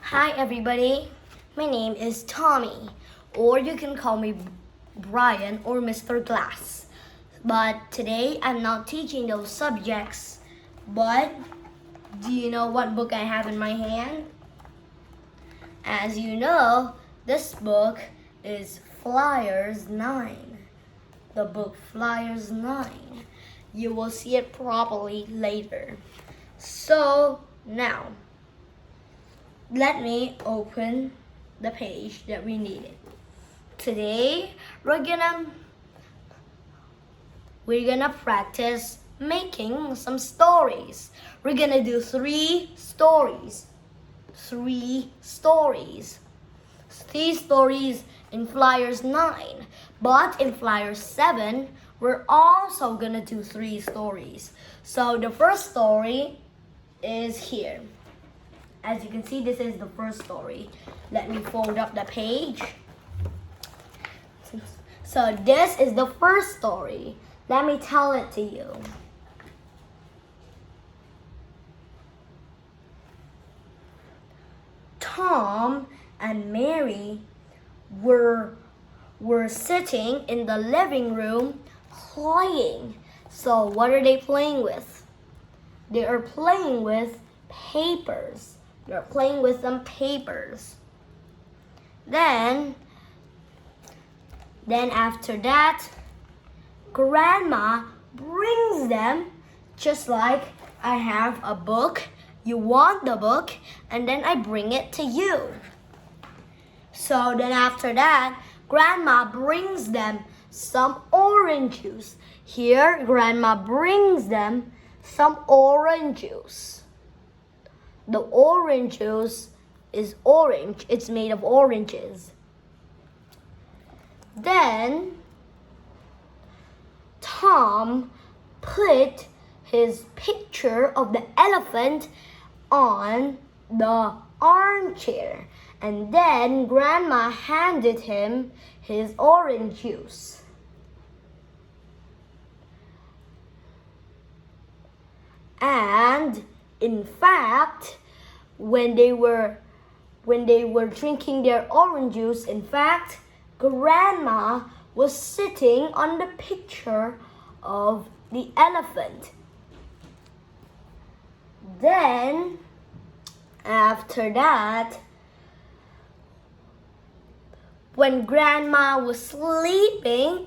Hi everybody, my name is Tommy, or you can call me Brian or Mr. Glass. But today I'm not teaching those subjects, but do you know what book I have in my hand? As you know, this book is Flyers 9. The book Flyers 9. You will see it properly later. So now, let me open the page that we needed. Today, we're gonna practice making some stories. We're gonna do three stories in Flyers 9. But in Flyers 7, we're also gonna do 3 stories. So the first story is here. As you can see, this is the first story. Let me fold up the page. So this is the first story. Let me tell it to you. Tom and Mary were sitting in the living room playing. So what are they playing with? They are playing with papers. They're playing with some papers. Then after that, Grandma brings them, just like I have a book. You want the book, and then I bring it to you. So then after that, Grandma brings them some orange juice. Here, Grandma brings them some orange juice. The orange juice is orange. It's made of oranges. Then Tom put his picture of the elephant on the armchair. And then Grandma handed him his orange juice. And in fact, when they were drinking their orange juice, in fact, Grandma was sitting on the picture of the elephant. Then, after that, when Grandma was sleeping,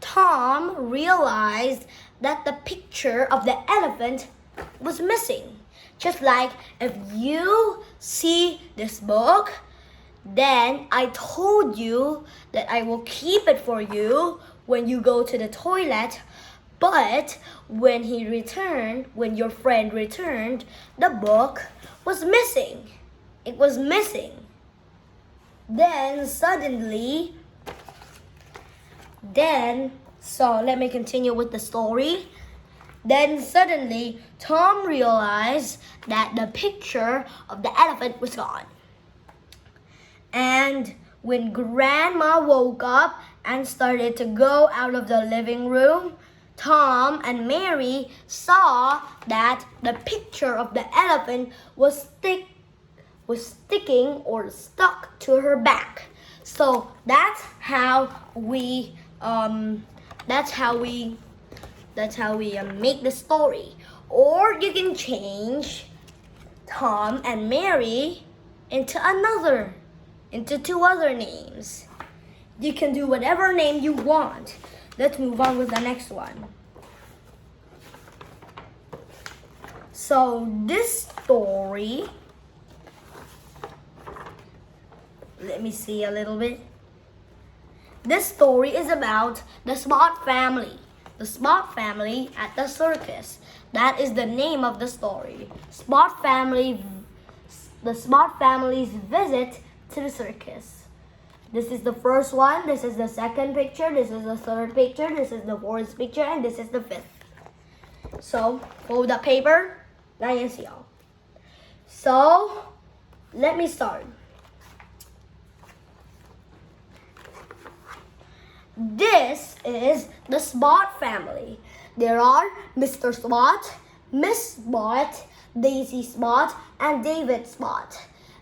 Tom realized that the picture of the elephant was missing. Just like if you see this book, then I told you that I will keep it for you when you go to the toilet. But when your friend returned, the book was missing. It was missing. So let me continue with the story. Then suddenly, Tom realized that the picture of the elephant was gone. And when Grandma woke up and started to go out of the living room, Tom and Mary saw that the picture of the elephant was sticking or stuck to her back. So that's how we make the story. Or you can change Tom and Mary into 2 other names. You can do whatever name you want. Let's move on with the next one. So this story, let me see a little bit. This story is about the Spot family. The Spot family at the circus. That is the name of the story. The Spot family's visit to the circus. This is the first one. This is the second picture. This is the third picture. This is the fourth picture. And this is the 5th. So, fold the paper. Now you see all. So, let me start. This is the Spot family. There are Mr. Spot, Miss Spot, Daisy Spot and David Spot.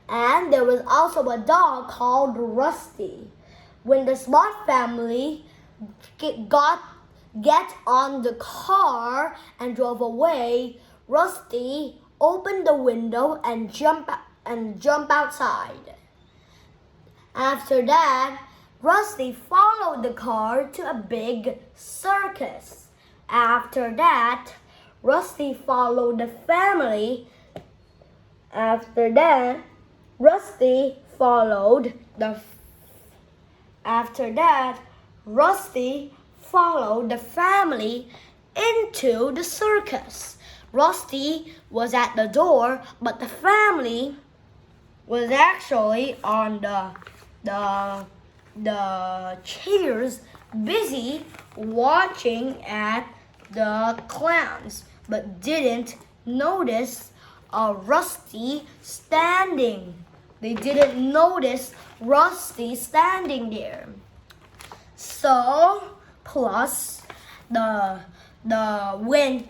And there was also a dog called Rusty. When the Spot family get on the car and drove away, Rusty opened the window and jump outside. After that, Rusty followed the car to a big circus. After that, Rusty followed the family. After that, Rusty followed the family into the circus. Rusty was at the door, but the family was actually on the chairs, busy watching at the clowns, but didn't notice Rusty standing. They didn't notice Rusty standing there. So, plus when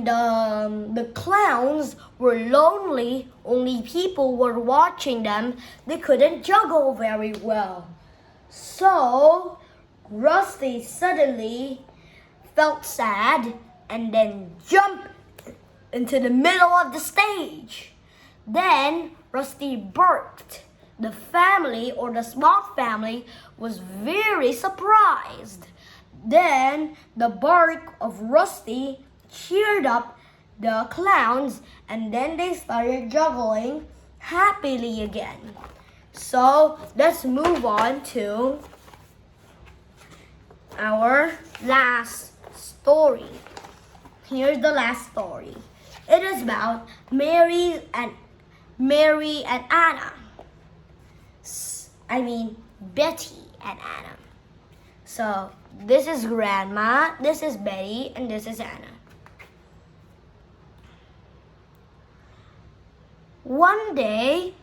the clowns were lonely, only people were watching them, they couldn't juggle very well. So, Rusty suddenly felt sad and then jumped into the middle of the stage. Then Rusty barked. The family, or the Spot family, was very surprised. Then the bark of Rusty cheered up the clowns, and then they started juggling happily again. So let's move on to our last story. Here's the last story. It is about Mary and Anna. Betty and Anna. So this is Grandma, this is Betty, and this is Anna. One day,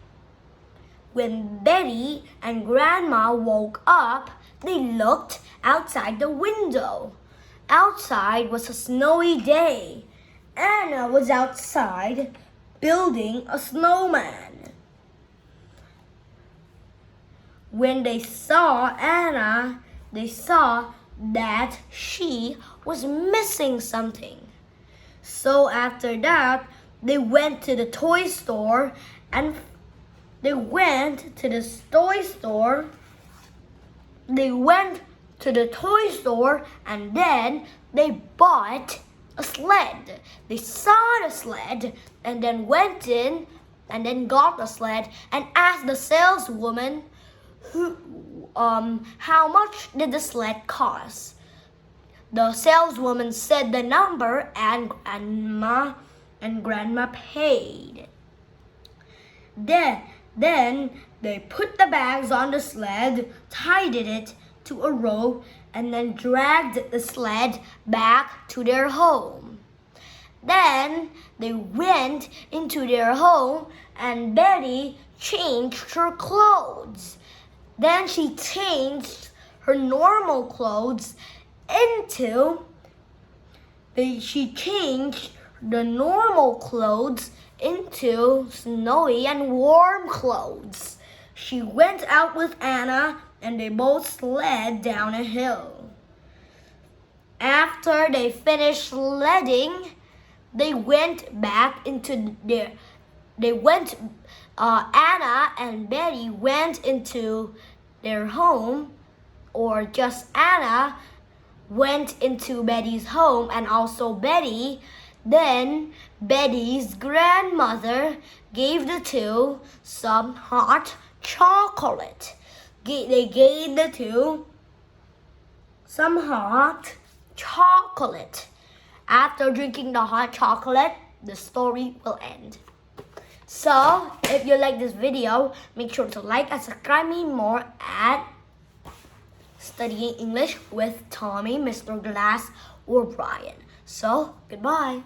when Betty and Grandma woke up, they looked outside the window. Outside was a snowy day. Anna was outside building a snowman. When they saw Anna, they saw that she was missing something. So after that, they went to the toy store and then they bought a sled. They saw the sled and then went in and then got the sled and asked the saleswoman how much did the sled cost. The saleswoman said the number and Grandma paid. Then they put the bags on the sled, tied it to a rope, and then dragged the sled back to their home. Then they went into their home and Betty changed her clothes. Then she changed her normal clothes into snowy and warm clothes. She went out with Anna and they both sled down a hill. After they finished sledding, Anna and Betty went into their home, or just Anna went into Betty's home and also Betty. Then Betty's grandmother gave the two some hot chocolate. They gave the two some hot chocolate. After drinking the hot chocolate, the story will end. So, if you like this video, make sure to like and subscribe me more at Studying English with Tommy, Mr. Glass, or Brian. So, goodbye.